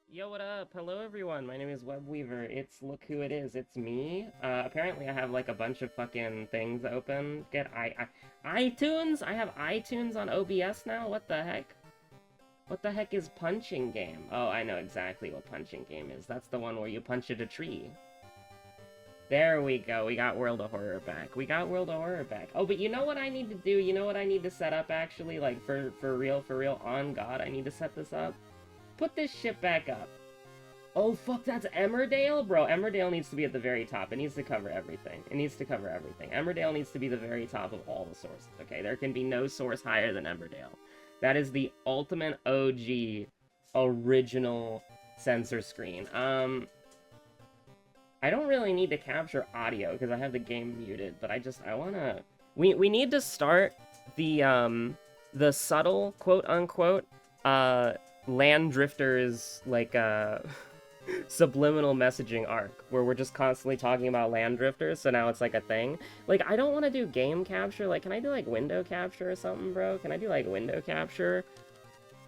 Yo, what up? Hello, everyone. My name is Webweaver. It's look who it is. It's me. Apparently I have like a bunch of fucking things open. iTunes? I have iTunes on OBS now? What the heck? What the heck is punching game? Oh, I know exactly what punching game is. That's the one where you punch at a tree. There we go. We got World of Horror back. We got World of Horror back. Oh, but you know what I need to do? You know what I need to set up actually? Like for real, on God, I need to set this up. Put this shit back up. Oh, fuck, that's Emmerdale? Bro, Emmerdale needs to be at the very top. It needs to cover everything. It needs to cover everything. Emmerdale needs to be the very top of all the sources, okay? There can be no source higher than Emmerdale. That is the ultimate OG original censor screen. I don't really need to capture audio because I have the game muted, but I wanna... We need to start the subtle, quote-unquote, land drifters, like, subliminal messaging arc where we're just constantly talking about land drifters, so now it's like a thing. Like, I don't want to do game capture. Like, can I do like window capture or something, bro? Can I do like window capture?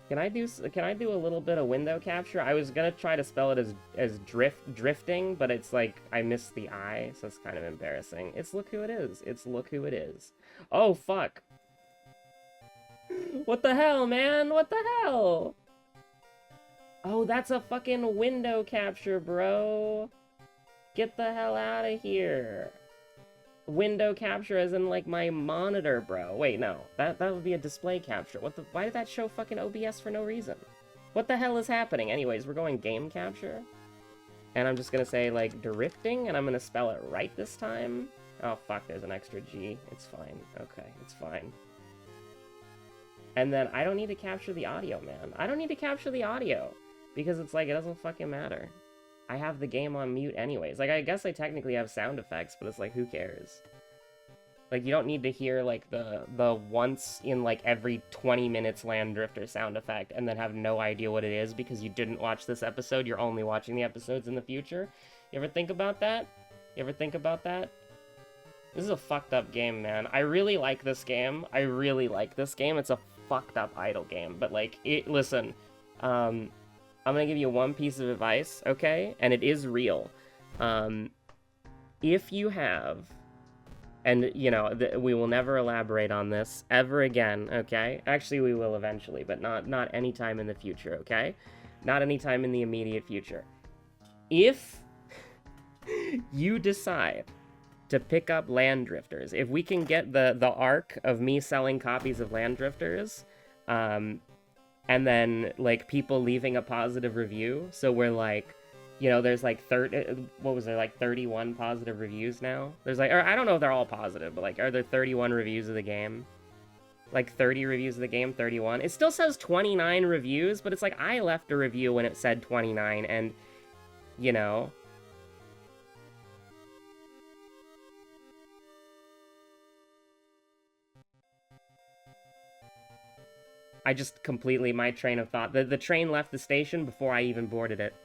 Can I do a little bit of window capture? I was gonna try to spell it as drifting, but it's like I missed the I, so it's kind of embarrassing. It's look who it is. It's look who it is. Oh fuck. What the hell, man? What the hell? Oh, that's a fucking window capture, bro. Get the hell out of here. Window capture as in, like, my monitor, bro. Wait, no. That would be a display capture. What the... Why did that show fucking OBS for no reason? What the hell is happening? Anyways, we're going game capture. And I'm just gonna say, like, drifting, and I'm gonna spell it right this time. Oh, fuck, there's an extra G. It's fine. Okay, it's fine. And then I don't need to capture the audio, man. I don't need to capture the audio. Because it's like, it doesn't fucking matter. I have the game on mute anyways. Like, I guess I technically have sound effects, but it's like, who cares? Like, you don't need to hear, like, the once in, like, every 20 minutes Land Drifter sound effect and then have no idea what it is because you didn't watch this episode. You're only watching the episodes in the future. You ever think about that? You ever think about that? This is a fucked up game, man. I really like this game. I really like this game. It's a fucked up idle game. But, like, listen, I'm gonna give you one piece of advice, okay? And it is real. If you have, and, you know, we will never elaborate on this ever again, okay? Actually, we will eventually, but not anytime in the future, okay? Not anytime in the immediate future. If you decide to pick up Land Drifters, if we can get the arc of me selling copies of Land Drifters, and then, like, people leaving a positive review. So we're like, you know, there's like 31 positive reviews now? There's like, or I don't know if they're all positive, but like, are there 31 reviews of the game? Like 30 reviews of the game, 31? It still says 29 reviews, but it's like, I left a review when it said 29, and, you know... I just completely, my train of thought. The train left the station before I even boarded it.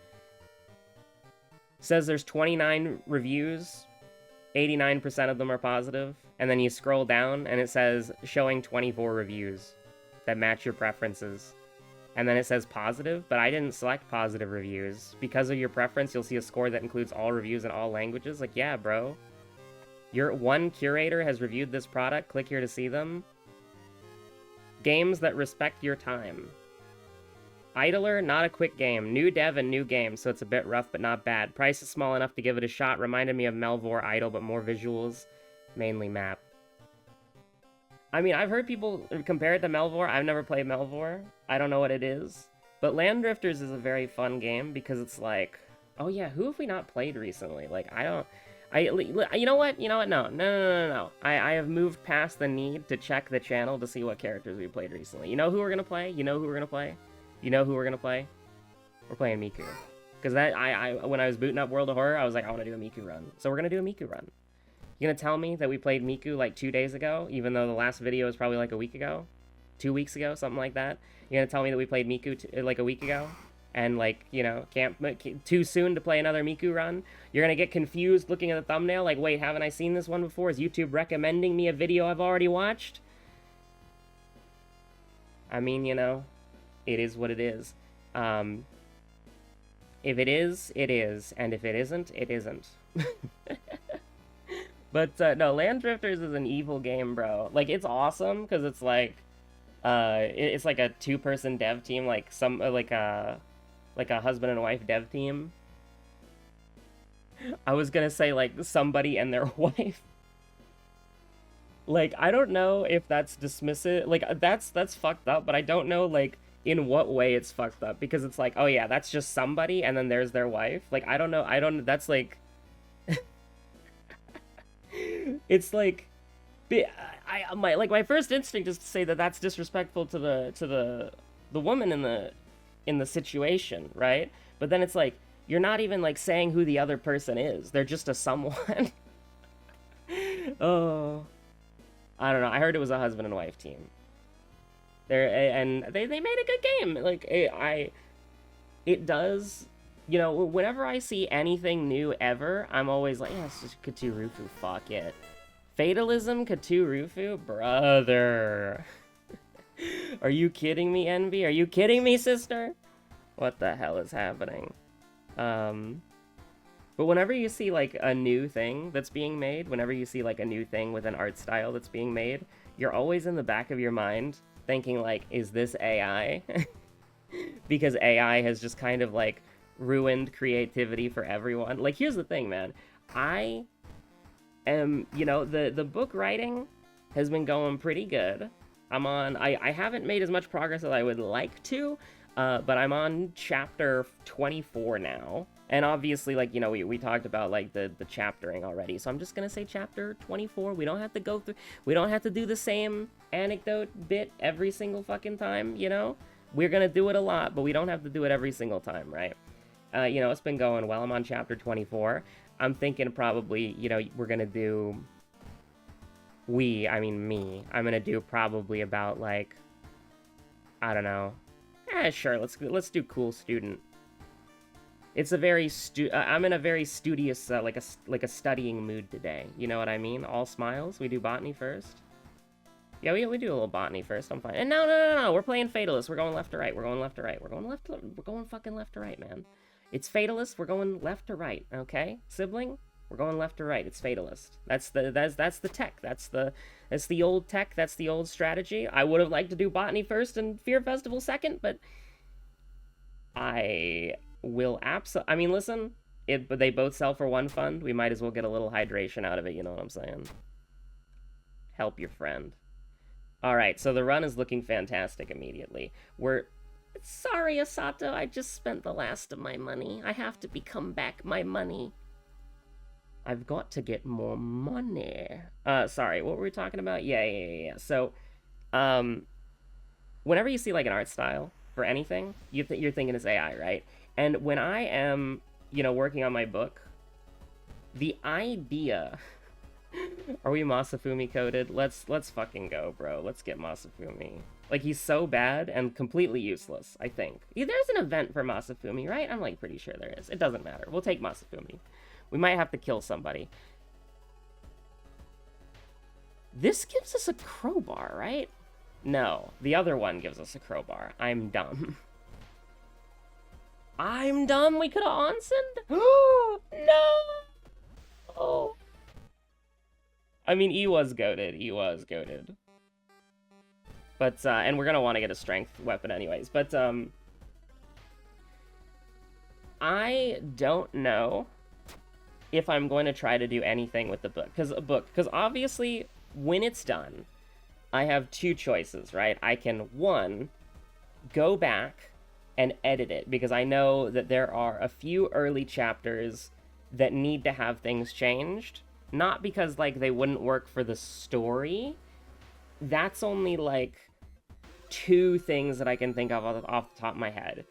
Says there's 29 reviews, 89% of them are positive, and then you scroll down and it says showing 24 reviews that match your preferences. And then it says positive, but I didn't select positive reviews. Because of your preference, you'll see a score that includes all reviews in all languages. Like, yeah, bro. Your one curator has reviewed this product. Click here to see them. Games that respect your time. Idler, not a quick game. New dev and new game, so it's a bit rough but not bad. Price is small enough to give it a shot. Reminded me of Melvor Idle, but more visuals. Mainly map. I mean, I've heard people compare it to Melvor. I've never played Melvor. I don't know what it is. But Land Drifters is a very fun game because it's like... Oh yeah, who have we not played recently? Like, I don't... You know what? No. I have moved past the need to check the channel to see what characters we played recently. You know who we're gonna play? You know who we're gonna play? You know who we're gonna play? We're playing Miku. Because when I was booting up World of Horror, I was like, I want to do a Miku run. So we're gonna do a Miku run. You gonna tell me that we played Miku like 2 days ago, even though the last video was probably like a week ago? 2 weeks ago, something like that? You're gonna tell me that we played Miku like a week ago? And, like, you know, can't too soon to play another Miku run. You're gonna get confused looking at the thumbnail, like, wait, haven't I seen this one before? Is YouTube recommending me a video I've already watched? I mean, you know, it is what it is. If it is, it is, and if it isn't, it isn't. But no, Land Drifters is an evil game, bro. Like, it's awesome because it's like, it's like a two-person dev team, like like a husband and wife dev team. I was gonna say like somebody and their wife. Like, I don't know if that's dismissive. Like, that's fucked up, but I don't know like in what way it's fucked up because it's like, oh yeah, that's just somebody and then there's their wife. Like, I don't know. That's like it's like my first instinct is to say that that's disrespectful to the woman in the situation, right? But then it's like you're not even like saying who the other person is. They're just a someone. Oh, I don't know. I heard it was a husband and wife team. They made a good game. Like it does. You know, whenever I see anything new ever, I'm always like, yeah, it's just Cthulhu, fuck it. Fatalism, Cthulhu, brother. Are you kidding me, Envy? Are you kidding me, sister? What the hell is happening? But whenever you see, like, a new thing that's being made, whenever you see, like, a new thing with an art style that's being made, you're always in the back of your mind thinking, like, is this AI? Because AI has just kind of, like, ruined creativity for everyone. Like, here's the thing, man. I am, you know, the book writing has been going pretty good. I haven't made as much progress as I would like to, but I'm on chapter 24 now. And obviously, like, you know, we talked about, like, the chaptering already. So I'm just gonna say chapter 24. We don't have to go through, we don't have to do the same anecdote bit every single fucking time, you know? We're gonna do it a lot, but we don't have to do it every single time, right? You know, it's been going well. I'm on chapter 24. I'm thinking probably, you know, we're gonna do... I mean me. I'm gonna do probably about, like... I don't know. Sure, let's do cool student. It's a very I'm in a very studious, like a studying mood today. You know what I mean? All smiles. We do botany first. Yeah, we do a little botany first. I'm fine. And no. We're playing Fatalist. We're going left to right. We're going left to right. We're going fucking left to right, man. It's Fatalist. We're going left to right. Okay, sibling. We're going left to right. It's Fatalist. That's the tech. That's the old tech. That's the old strategy. I would have liked to do botany first and Fear Festival second, but I will I mean, listen. But they both sell for one fund. We might as well get a little hydration out of it. You know what I'm saying? Help your friend. All right, so the run is looking fantastic immediately. Sorry, Asato, I just spent the last of my money. I have to become back my money. I've got to get more money. Sorry, what were we talking about? Yeah. So, whenever you see, like, an art style for anything, you're thinking it's AI, right? And when I am, you know, working on my book, the idea... Are we Masafumi coded? Let's fucking go, bro. Let's get Masafumi. Like, he's so bad and completely useless, I think. There's an event for Masafumi, right? I'm, like, pretty sure there is. It doesn't matter. We'll take Masafumi. We might have to kill somebody. This gives us a crowbar, right? No. The other one gives us a crowbar. I'm dumb. I'm dumb? We could have onsened? No! Oh. I mean, he was goated. But, and we're gonna want to get a strength weapon anyways. But, I don't know if I'm going to try to do anything with the book. Because obviously, when it's done, I have two choices, right? I can, one, go back and edit it, because I know that there are a few early chapters that need to have things changed. Not because, like, they wouldn't work for the story. That's only, like, two things that I can think of off the top of my head.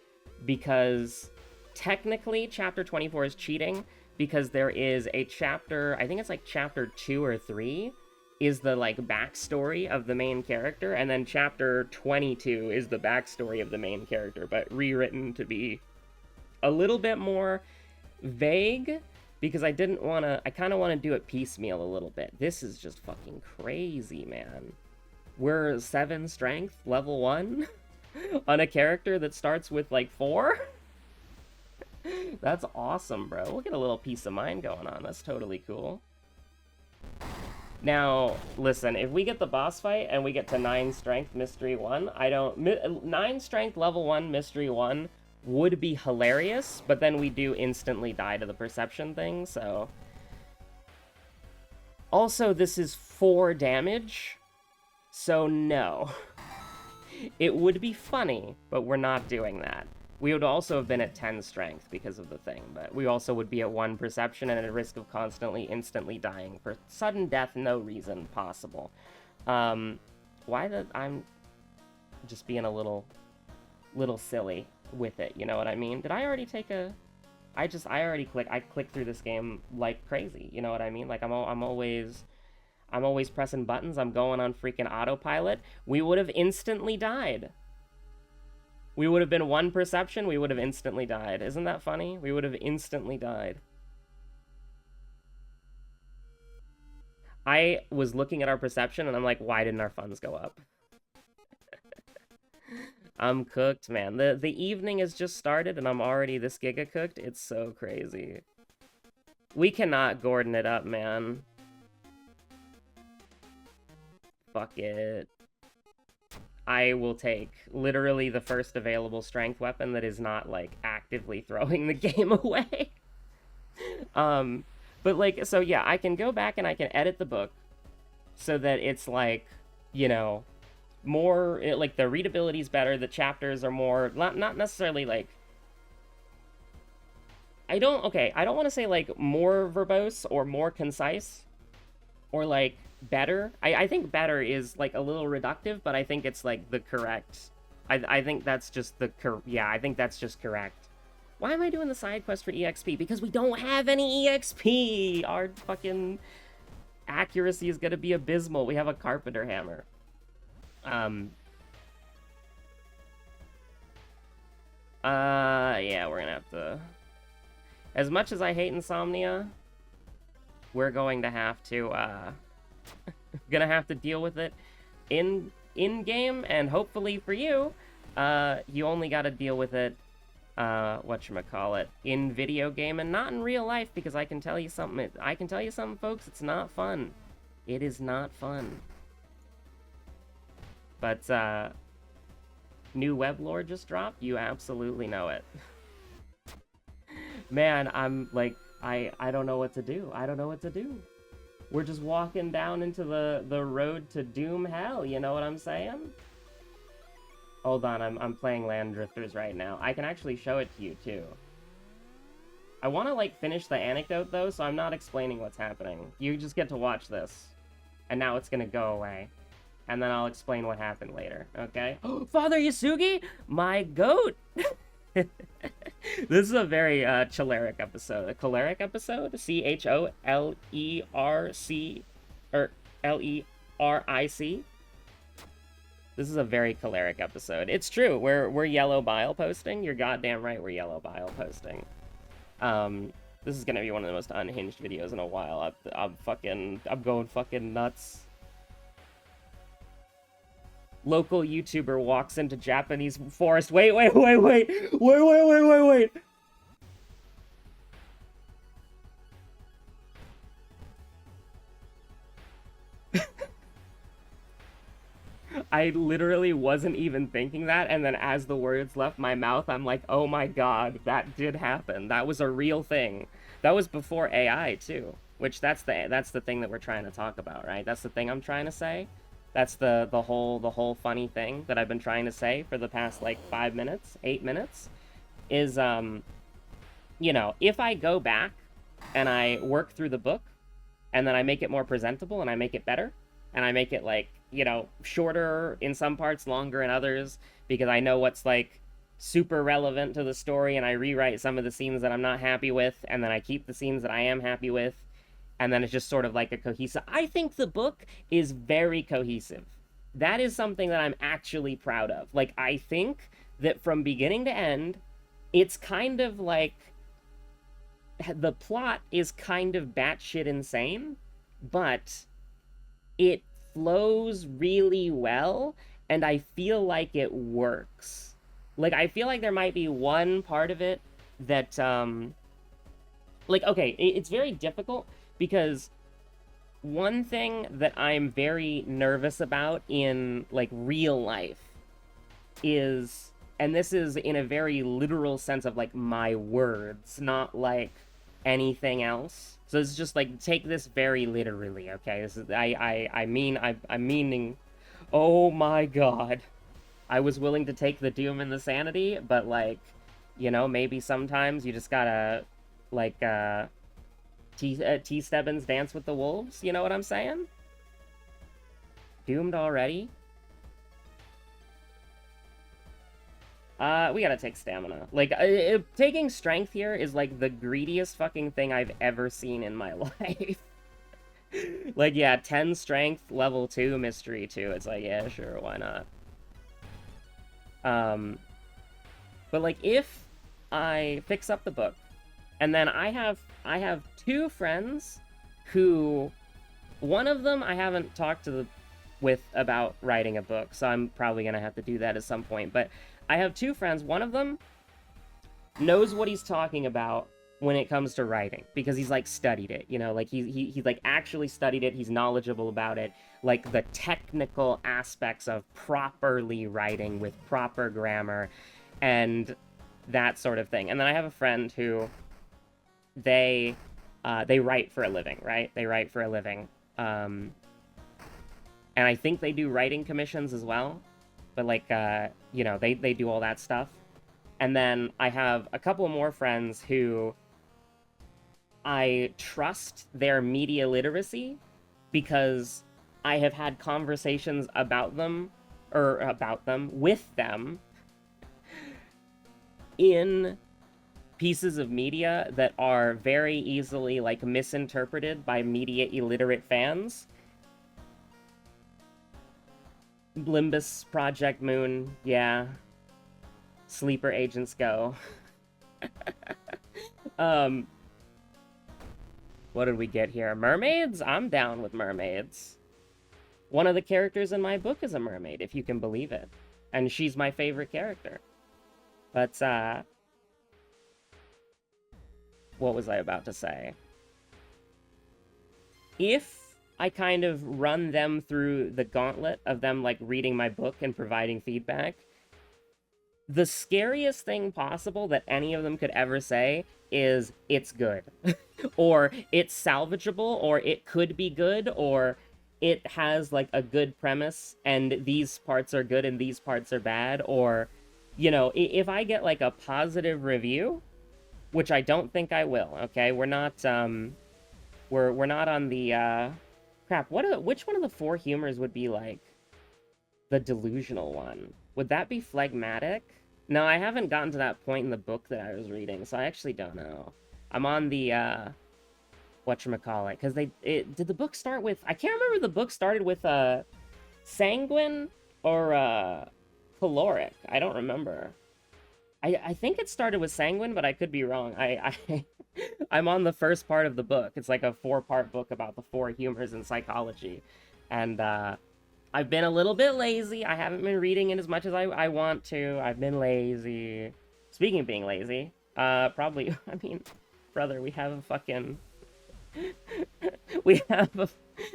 Because, technically, Chapter 24 is cheating, because there is a chapter, I think it's, like, Chapter 2 or 3, is the, like, backstory of the main character, and then Chapter 22 is the backstory of the main character, but rewritten to be a little bit more vague, because I kind of want to do it piecemeal a little bit. This is just fucking crazy, man. We're 7 strength, level 1, on a character that starts with, like, 4? That's awesome, bro. We'll get a little peace of mind going on. That's totally cool. Now, listen, if we get the boss fight and we get to 9 strength mystery 1, 9 strength level 1 mystery 1 would be hilarious, but then we do instantly die to the perception thing, so... Also, this is 4 damage, so no. It would be funny, but we're not doing that. We would also have been at 10 strength because of the thing, but we also would be at 1 perception and at a risk of constantly, instantly dying for sudden death, no reason possible. Why that I'm just being a little silly with it, you know what I mean? Did I already take a... I click through this game like crazy, you know what I mean? Like, I'm always pressing buttons, I'm going on freaking autopilot. We would have instantly died. We would have been 1 perception, we would have instantly died. Isn't that funny? We would have instantly died. I was looking at our perception and I'm like, why didn't our funds go up? I'm cooked, man. The evening has just started and I'm already this giga cooked. It's so crazy. We cannot Gordon it up, man. Fuck it. I will take literally the first available strength weapon that is not, like, actively throwing the game away. But, like, so yeah, I can go back and I can edit the book so that it's, like, you know, more, like, the readability is better, the chapters are more, not necessarily, like, I don't want to say, like, more verbose or more concise or, like, better. I think better is, like, a little reductive, but I think it's, like, the correct. I think that's just I think that's just correct. Why am I doing the side quest for EXP? Because we don't have any EXP! Our fucking accuracy is gonna be abysmal. We have a carpenter hammer. Yeah, we're gonna have to... As much as I hate insomnia, we're going to have to, gonna have to deal with it in-game, and hopefully for you, you only gotta deal with it, whatchamacallit, in video game and not in real life, because I can tell you something, folks, it's not fun. It is not fun. But, new web lore just dropped, you absolutely know it. Man, I'm, like, I don't know what to do. I don't know what to do. We're just walking down into the road to doom hell, you know what I'm saying? Hold on, I'm playing Land Drifters right now. I can actually show it to you, too. I want to, like, finish the anecdote, though, so I'm not explaining what's happening. You just get to watch this. And now it's gonna go away. And then I'll explain what happened later, okay? Oh, Father Yasugi? My goat! This is a very choleric episode. A choleric episode? C-H-O-L-E-R-C... or L-E-R-I-C? This is a very choleric episode. It's true, we're yellow bile posting. You're goddamn right we're yellow bile posting. This is gonna be one of the most unhinged videos in a while. I'm going fucking nuts. Local YouTuber walks into Japanese forest. Wait. I literally wasn't even thinking that, and then as the words left my mouth, I'm like, oh my god, that did happen. That was a real thing. That was before AI, too. Which, that's the thing that we're trying to talk about, right? That's the thing I'm trying to say. That's the whole funny thing that I've been trying to say for the past, like, 5 minutes, 8 minutes, is, you know, if I go back and I work through the book, and then I make it more presentable, and I make it better, and I make it, like, you know, shorter in some parts, longer in others, because I know what's, like, super relevant to the story, and I rewrite some of the scenes that I'm not happy with, and then I keep the scenes that I am happy with, and then it's just sort of like a cohesive... I think the book is very cohesive. That is something that I'm actually proud of. Like, I think that from beginning to end, it's kind of like... The plot is kind of batshit insane, but it flows really well, and I feel like it works. Like, I feel like there might be one part of it that, like, okay, it's very difficult because one thing that I'm very nervous about in, like, real life is, and this is in a very literal sense of, like, my words, not, like, anything else. So it's just, like, take this very literally, okay? This is, I'm meaning, oh my god. I was willing to take the doom and the sanity, but, like, you know, maybe sometimes you just gotta, like, T. Stebbins dance with the wolves, you know what I'm saying? Doomed already? We gotta take stamina. Like, taking strength here is, like, the greediest fucking thing I've ever seen in my life. Like, yeah, 10 strength, level 2, mystery 2. It's like, yeah, sure, why not? But, like, if I fix up the book, and then I have 2 friends who, one of them I haven't talked with about writing a book, so I'm probably gonna have to do that at some point, but I have 2 friends. One of them knows what he's talking about when it comes to writing, because he's, like, studied it, you know, like, he like, actually studied it, he's knowledgeable about it, like, the technical aspects of properly writing with proper grammar, and that sort of thing. And then I have a friend who, they write for a living, right? They write for a living, and I think they do writing commissions as well, but, like, you know, they do all that stuff. And then I have a couple more friends who I trust their media literacy because I have had conversations about them, with them, in pieces of media that are very easily, like, misinterpreted by media illiterate fans. Limbus, Project Moon, yeah. Sleeper Agents Go. What did we get here? Mermaids? I'm down with mermaids. One of the characters in my book is a mermaid, if you can believe it. And she's my favorite character. But, what was I about to say? If I kind of run them through the gauntlet of them, like, reading my book and providing feedback, the scariest thing possible that any of them could ever say is, it's good. Or, it's salvageable, or it could be good, or it has, like, a good premise, and these parts are good and these parts are bad, or, you know, if I get, like, a positive review, which I don't think I will, okay? We're not, we're not on the, crap, which one of the 4 humors would be, like, the delusional one? Would that be phlegmatic? No, I haven't gotten to that point in the book that I was reading, so I actually don't know. I'm on the, whatchamacallit, because did the book start with, I can't remember if the book started with, sanguine or, caloric. I don't remember. I think it started with sanguine, but I could be wrong. I'm on the first part of the book. It's like a 4-part book about the 4 humors in psychology. And, I've been a little bit lazy. I haven't been reading it as much as I want to. I've been lazy. Speaking of being lazy, probably, I mean, brother, we have a fucking... we have a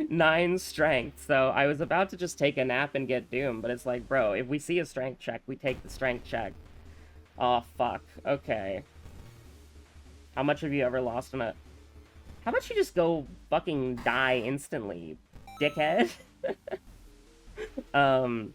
9 strength, so I was about to just take a nap and get doomed, but it's like, bro, if we see a strength check, we take the strength check. Oh, fuck. Okay. How much have you ever lost in a... How about you just go fucking die instantly, dickhead? But,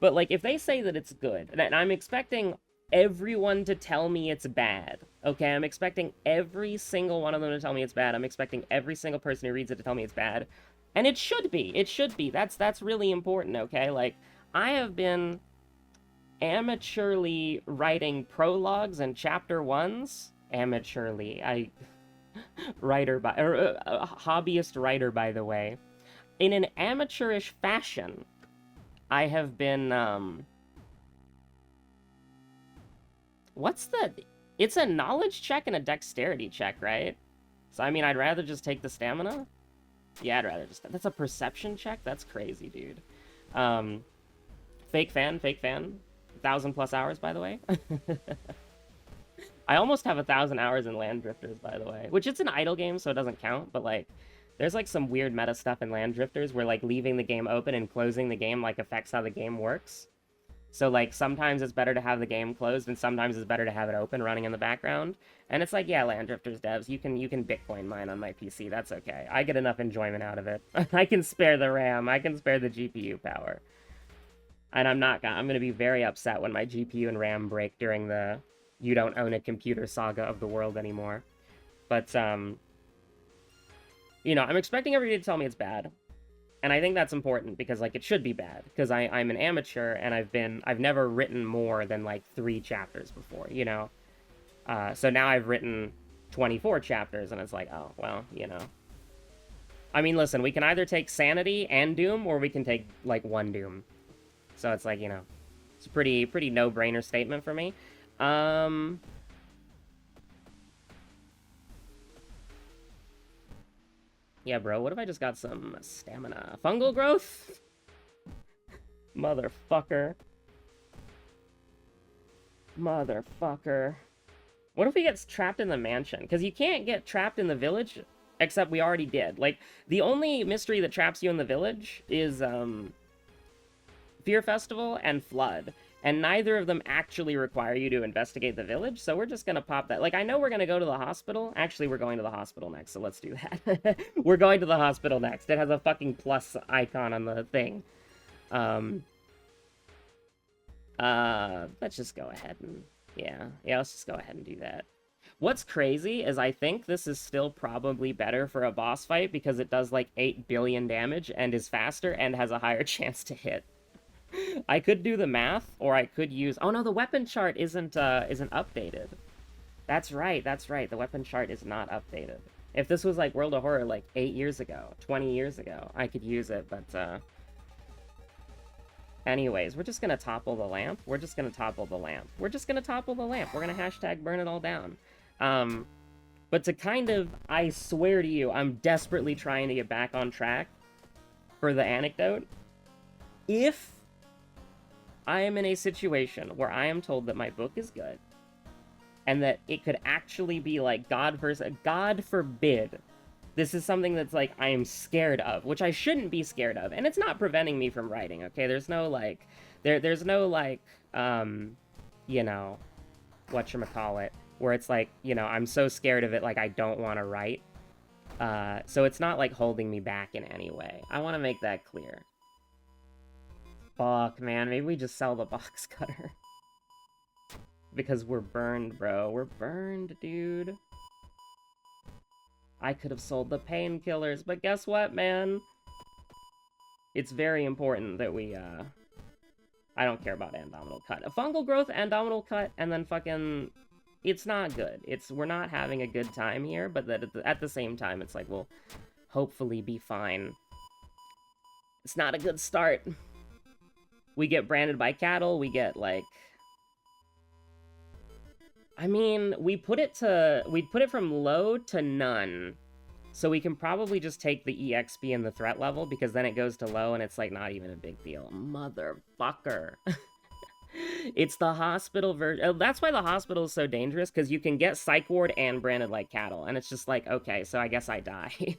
like, if they say that it's good, and I'm expecting everyone to tell me it's bad, okay? I'm expecting every single one of them to tell me it's bad. I'm expecting every single person who reads it to tell me it's bad. And it should be. It should be. That's really important, okay? Like, I have been amateurly writing prologues and chapter 1s. Amateurly. Hobbyist writer, by the way. In an amateurish fashion, I have been, it's a knowledge check and a dexterity check, right? So, I mean, I'd rather just take the stamina? Yeah, I'd rather just... That's a perception check? That's crazy, dude. Fake fan. 1,000+ hours, by the way. I almost have 1,000 hours in Land Drifters, by the way, which it's an idle game, so it doesn't count, but like, there's like some weird meta stuff in Land Drifters where like leaving the game open and closing the game like affects how the game works. So like sometimes it's better to have the game closed and sometimes it's better to have it open running in the background. And it's like, yeah, Land Drifters devs, you can Bitcoin mine on my PC. That's okay. I get enough enjoyment out of it. I can spare the RAM. I can spare the GPU power. And I'm going to be very upset when my GPU and RAM break during the you don't own a computer saga of the world anymore. But you know, I'm expecting everybody to tell me it's bad. And I think that's important because, like, it should be bad. Because I'm an amateur, and I've never written more than, like, 3 chapters before, you know? So now I've written 24 chapters, and it's like, oh, well, you know. I mean, listen, we can either take Sanity and Doom, or we can take, like, 1 Doom. So it's like, you know, it's a pretty no-brainer statement for me. Yeah, bro, what if I just got some stamina? Fungal growth? Motherfucker. Motherfucker. What if we get trapped in the mansion? Because you can't get trapped in the village, except we already did. Like, the only mystery that traps you in the village is, Fear Festival and Flood. And neither of them actually require you to investigate the village, so we're just gonna pop that. Like, I know we're gonna go to the hospital. Actually, we're going to the hospital next, so let's do that. We're going to the hospital next. It has a fucking plus icon on the thing. Let's just go ahead and... Yeah, let's just go ahead and do that. What's crazy is I think this is still probably better for a boss fight because it does, like, 8 billion damage and is faster and has a higher chance to hit. I could do the math, or I could use... Oh no, the weapon chart isn't updated. That's right, the weapon chart is not updated. If this was like World of Horror like 8 years ago, 20 years ago, I could use it, but anyways, we're just gonna topple the lamp. We're just gonna topple the lamp. We're gonna hashtag burn it all down. But to kind of... I swear to you, I'm desperately trying to get back on track for the anecdote. If I am in a situation where I am told that my book is good, and that it could actually be like God forbid, this is something that's like I am scared of, which I shouldn't be scared of, and it's not preventing me from writing, okay? There's no like, there's no like, you know, whatchamacallit, where it's like, you know, I'm so scared of it, like I don't want to write. So it's not like holding me back in any way. I want to make that clear. Fuck, man, maybe we just sell the box cutter. Because we're burned, bro. We're burned, dude. I could have sold the painkillers, but guess what, man? It's very important that we, I don't care about abdominal cut. A fungal growth, abdominal cut, and then fucking... It's not good. We're not having a good time here, but at the same time, it's like, we'll hopefully be fine. It's not a good start. We get branded by cattle, we get, like... I mean, we'd put it from low to none. So we can probably just take the EXP and the threat level, because then it goes to low and it's, like, not even a big deal. Motherfucker. It's the hospital version. That's why the hospital is so dangerous, because you can get psych ward and branded like cattle. And it's just like, okay, so I guess I die.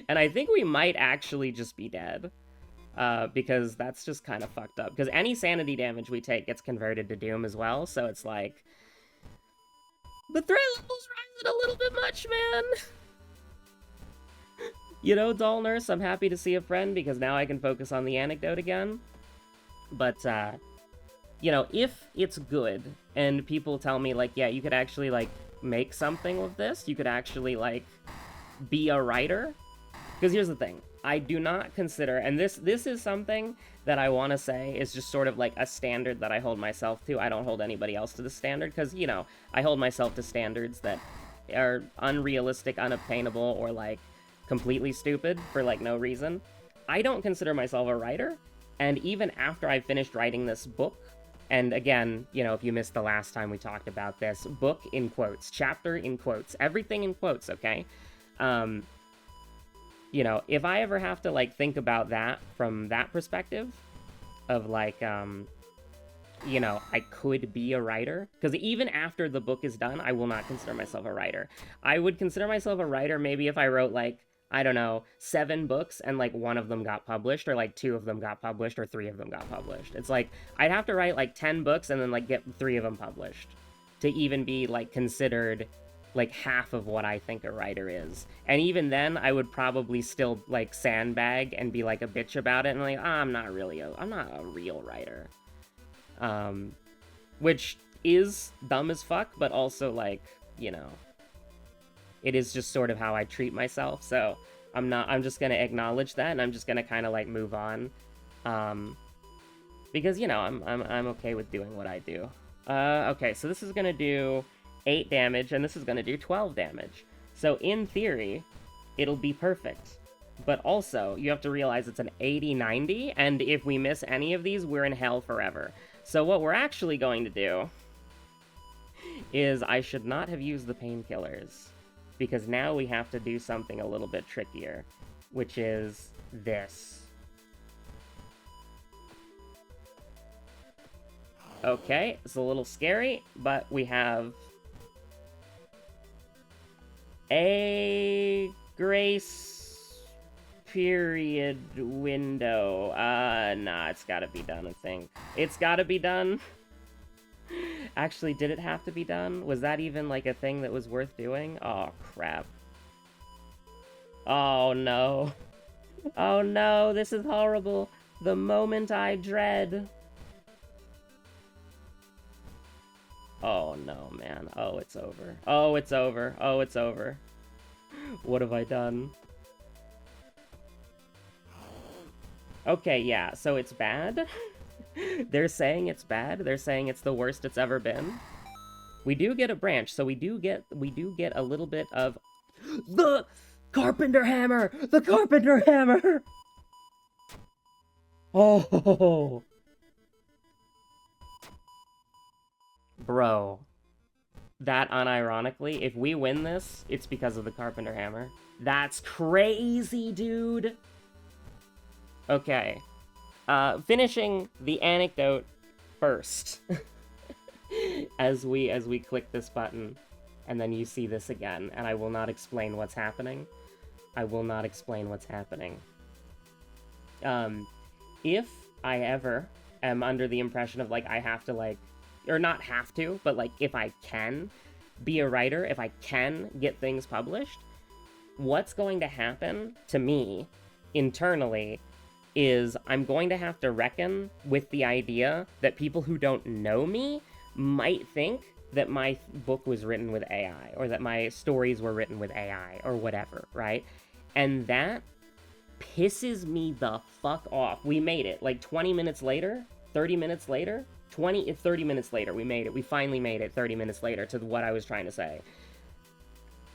And I think we might actually just be dead. Because that's just kind of fucked up. Because any sanity damage we take gets converted to Doom as well, so it's like... The threat level's rising a little bit much, man! You know, Doll Nurse, I'm happy to see a friend, because now I can focus on the anecdote again. But, you know, if it's good, and people tell me, like, yeah, you could actually, like, make something with this, you could actually, like, be a writer. Because here's the thing. I do not consider, and this is something that I want to say is just sort of like a standard that I hold myself to. I don't hold anybody else to the standard, because, you know, I hold myself to standards that are unrealistic, unobtainable, or, like, completely stupid for, like, no reason. I don't consider myself a writer, and even after I finished writing this book, and again, you know, if you missed the last time we talked about this, book in quotes, chapter in quotes, everything in quotes, okay? You know, if I ever have to, like, think about that from that perspective of, like, you know, I could be a writer. Because even after the book is done, I will not consider myself a writer. I would consider myself a writer maybe if I wrote, like, I don't know, 7 books and, like, 1 of them got published, or, like, 2 of them got published, or 3 of them got published. It's like, I'd have to write, like, 10 books and then, like, get 3 of them published to even be, like, considered, like, half of what I think a writer is. And even then, I would probably still, like, sandbag and be, like, a bitch about it, and, like, I'm not a real writer. Which is dumb as fuck, but also, like, you know, it is just sort of how I treat myself, so I'm just gonna acknowledge that, and I'm just gonna kind of, like, move on, because, you know, I'm okay with doing what I do. Okay, so this is gonna do 8 damage, and this is gonna do 12 damage. So in theory, it'll be perfect. But also, you have to realize it's an 80-90, and if we miss any of these, we're in hell forever. So what we're actually going to do is I should not have used the painkillers, because now we have to do something a little bit trickier, which is this. Okay, it's a little scary, but we have a grace period window. Nah, it's gotta be done, I think. It's gotta be done. Actually, did it have to be done? Was that even, like, a thing that was worth doing? Oh, crap. Oh, no. Oh, no, this is horrible. The moment I dread. Oh, no, man. Oh, it's over. Oh, it's over. Oh, it's over. What have I done? Okay, yeah, so it's bad. They're saying it's bad. They're saying it's the worst it's ever been. We do get a branch, so we do get a little bit of the carpenter hammer. The carpenter hammer. Oh, bro. That unironically, if we win this, it's because of the carpenter hammer. That's crazy, dude. Okay. Finishing the anecdote first. as we click this button, and then you see this again, and I will not explain what's happening. I will not explain what's happening. If I ever am under the impression of, like, I have to, like, or not have to, but, like, if I can be a writer, if I can get things published, what's going to happen to me internally is I'm going to have to reckon with the idea that people who don't know me might think that my book was written with AI, or that my stories were written with AI, or whatever, right? And that pisses me the fuck off. We made it, like, 20 minutes later, 30 minutes later, 30 minutes later, we made it. We finally made it 30 minutes later to what I was trying to say.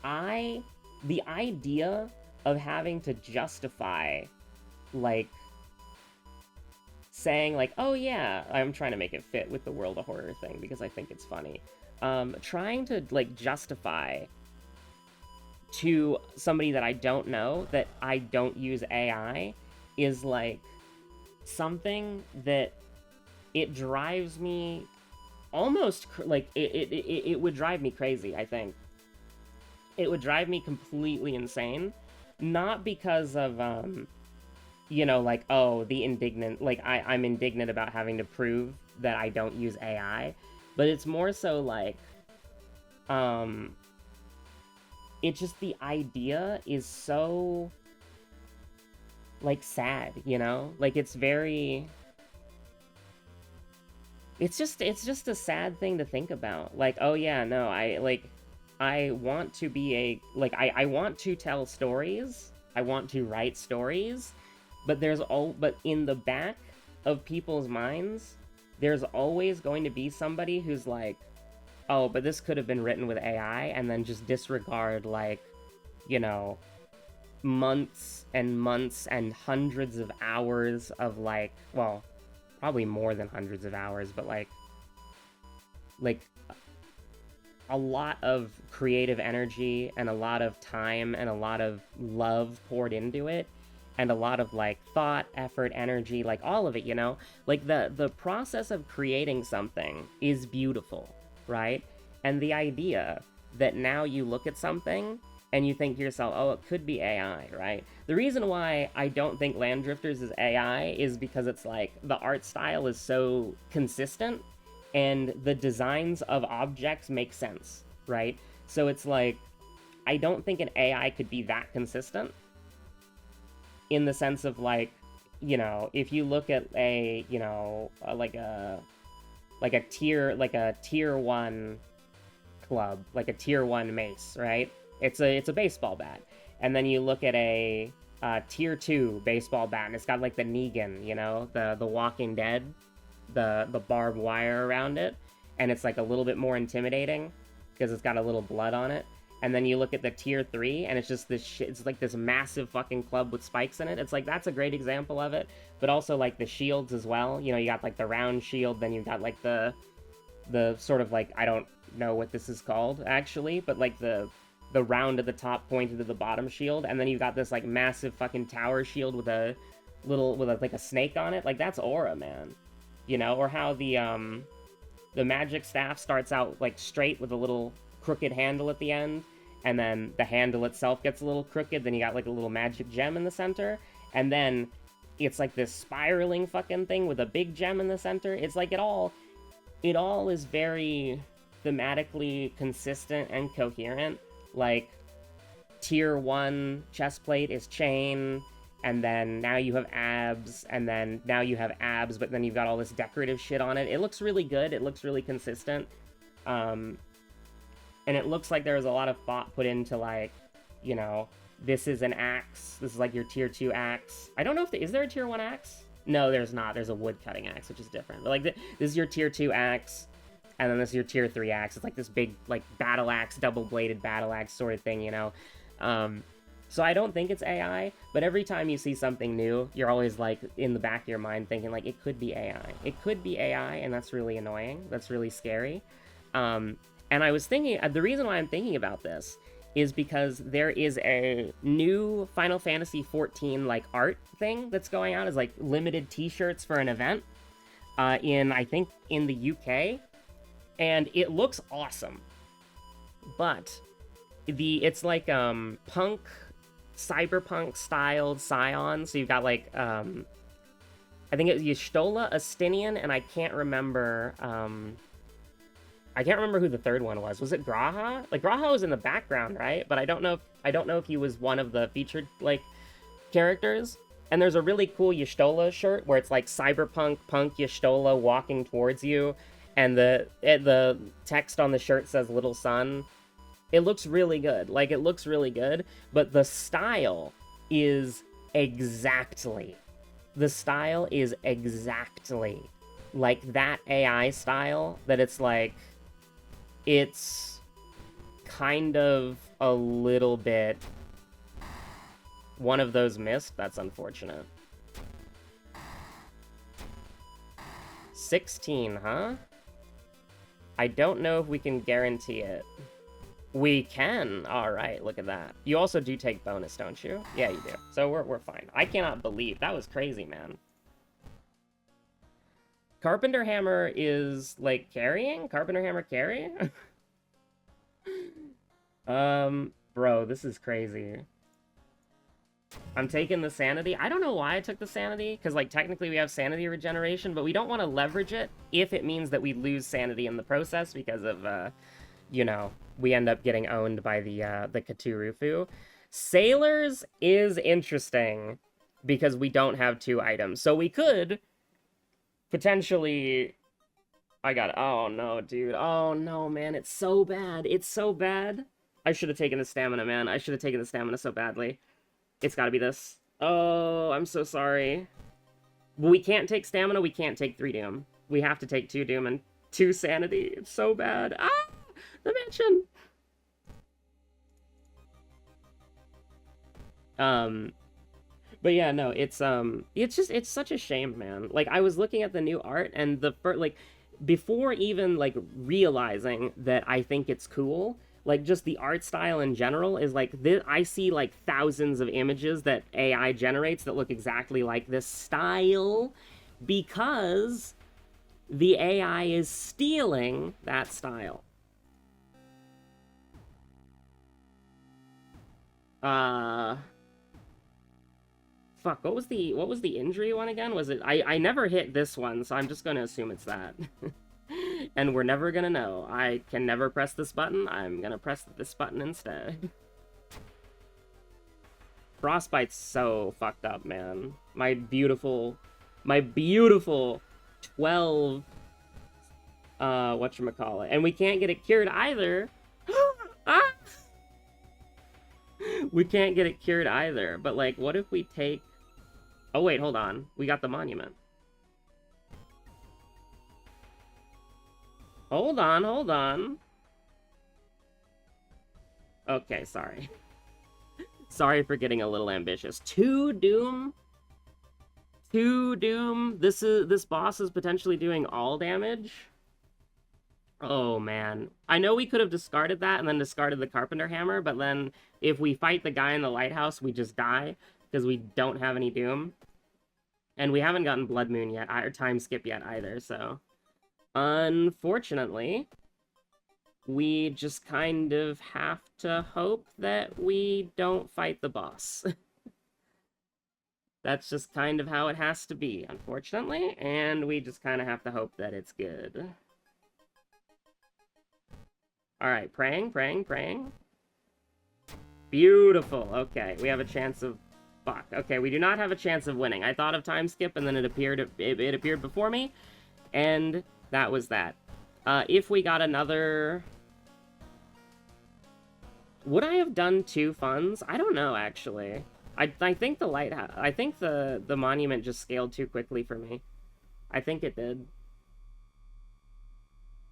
The idea of having to justify, like, saying, like, oh yeah, I'm trying to make it fit with the World of Horror thing because I think it's funny. Trying to, like, justify to somebody that I don't know that I don't use AI is, like, something that it drives me almost, like, it would drive me crazy, I think. It would drive me completely insane. Not because of, you know, like, oh, the indignant, like, I'm indignant about having to prove that I don't use AI, but it's more so, like, it's just the idea is so, like, sad, you know? Like, it's very... It's just a sad thing to think about. Like, oh yeah, no, I want to be I want to tell stories. I want to write stories. But but in the back of people's minds, there's always going to be somebody who's like, oh, but this could have been written with AI, and then just disregard, like, you know, months and months and hundreds of hours of, like, well, probably more than hundreds of hours, but, like a lot of creative energy and a lot of time and a lot of love poured into it, and a lot of like thought, effort, energy, like all of it, you know? Like the process of creating something is beautiful, right? And the idea that now you look at something and you think to yourself, oh, it could be AI, right? The reason why I don't think Land Drifters is AI is because it's like the art style is so consistent and the designs of objects make sense, right? So it's like, I don't think an AI could be that consistent in the sense of like, you know, if you look at a, you know, like a tier 1 club, like a tier 1 mace, right? It's a baseball bat. And then you look at a tier 2 baseball bat, and it's got like the Negan, you know, the Walking Dead, the barbed wire around it, and it's like a little bit more intimidating because it's got a little blood on it. And then you look at the tier 3, and it's just this shit. It's like this massive fucking club with spikes in it. It's like, that's a great example of it. But also like the shields as well. You know, you got like the round shield, then you got like the sort of like, I don't know what this is called actually, but like the round at the top pointed to the bottom shield, and then you got this like massive fucking tower shield with a like a snake on it. Like, that's aura, man. You know, or how the magic staff starts out like straight with a little crooked handle at the end, and then the handle itself gets a little crooked, then you got like a little magic gem in the center, and then it's like this spiraling fucking thing with a big gem in the center. It's like it all is very thematically consistent and coherent. Like, tier 1 chest plate is chain, and then now you have abs, and then now you have abs, but then you've got all this decorative shit on it. It looks really good. It looks really consistent. And it looks like there was a lot of thought put into, like, you know, this is an axe. This is like your tier 2 axe. I don't know if is there a tier 1 axe? No, there's not. There's a wood cutting axe, which is different. But like, this is your tier 2 axe, and then this is your tier 3 axe. It's like this big, like, battle axe, double-bladed battle axe sort of thing, you know? So I don't think it's AI, but every time you see something new, you're always, like, in the back of your mind thinking, like, it could be AI. It could be AI, and that's really annoying. That's really scary. And I was thinking, the reason why I'm thinking about this is because there is a new Final Fantasy XIV, like, art thing that's going on, is like limited t-shirts for an event, I think in the UK, and it looks awesome. But it's like, punk, cyberpunk styled Scion, so you've got like, I think it's Y'shtola, Astinian, and I can't remember who the third one was. Was it Graha? Like, Graha was in the background, right? But I don't know if he was one of the featured, like, characters. And there's a really cool Y'shtola shirt where it's like cyberpunk punk Y'shtola walking towards you, and the text on the shirt says "Little Sun." It looks really good. Like, it looks really good, but the style is exactly like that AI style, that it's like, it's kind of a little bit one of those missed. That's unfortunate. 16, huh? I don't know if we can guarantee it. We can. All right, look at that. You also do take bonus, don't you? Yeah, you do. So we're fine. I cannot believe that was crazy, man. Carpenter Hammer is, like, carrying? Carpenter Hammer carry? Bro, this is crazy. I'm taking the sanity. I don't know why I took the sanity, because, like, technically we have sanity regeneration, but we don't want to leverage it if it means that we lose sanity in the process because of, you know, we end up getting owned by the Katurufu. Sailors is interesting because we don't have 2 items, so we could potentially... oh no, dude. Oh no, man. It's so bad. It's so bad. I should have taken the stamina, man. I should have taken the stamina so badly. It's gotta be this. Oh, I'm so sorry. But we can't take stamina. We can't take 3 doom. We have to take 2 doom and 2 sanity. It's so bad. Ah! The mansion! But yeah, no, it's such a shame, man. Like, I was looking at the new art, and the first, like, before even, like, realizing that I think it's cool, like just the art style in general is like this. I see like thousands of images that AI generates that look exactly like this style because the AI is stealing that style. Fuck, what was the injury one again? Was it I never hit this one, so I'm just gonna assume it's that. And we're never gonna know. I can never press this button. I'm gonna press this button instead. Frostbite's so fucked up, man. My beautiful 12 whatchamacallit. And we can't get it cured either. Ah! We can't get it cured either. But like, what if we take... Oh wait, hold on. We got the monument. Hold on. Okay, sorry. Sorry for getting a little ambitious. 2 Doom? 2 Doom? This boss is potentially doing all damage? Oh, man. I know we could have discarded that and then discarded the Carpenter Hammer, but then if we fight the guy in the lighthouse, we just die, because we don't have any Doom. And we haven't gotten Blood Moon yet, or Time Skip yet either, so... Unfortunately, we just kind of have to hope that we don't fight the boss. That's just kind of how it has to be, unfortunately, and we just kind of have to hope that it's good. Alright, praying. Beautiful, okay, we have a chance of... Fuck, okay, we do not have a chance of winning. I thought of Time Skip, and then it appeared before me, and... that was that. If we got another... Would I have done 2 funds? I don't know, actually. I think the monument just scaled too quickly for me. I think it did.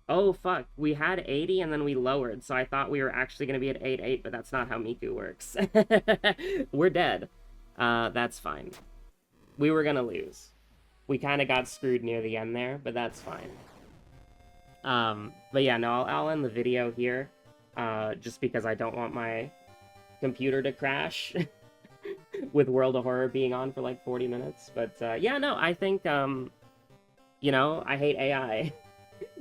Oh, fuck. We had 80 and then we lowered, so I thought we were actually going to be at 8-8, but that's not how Miku works. We're dead. That's fine. We were going to lose. We kind of got screwed near the end there, but that's fine. But yeah, no, I'll end the video here, just because I don't want my computer to crash with World of Horror being on for like 40 minutes. But yeah, no, I think, you know, I hate AI.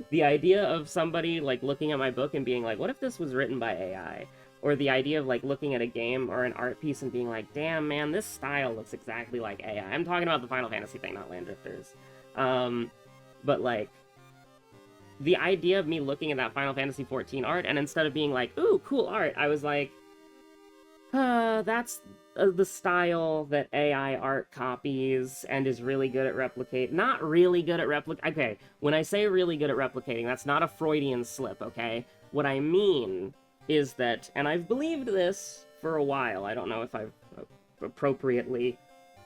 The idea of somebody like looking at my book and being like, what if this was written by AI? Or the idea of like looking at a game or an art piece and being like, damn, man, this style looks exactly like AI. I'm talking about the Final Fantasy thing, not Land Drifters. But like, the idea of me looking at that Final Fantasy 14 art and instead of being like, ooh, cool art, I was like, that's the style that AI art copies and is really good at replicate. Not really good at okay, when I say really good at replicating, that's not a Freudian slip, okay? What I mean is that, and I've believed this for a while, I don't know if I've appropriately,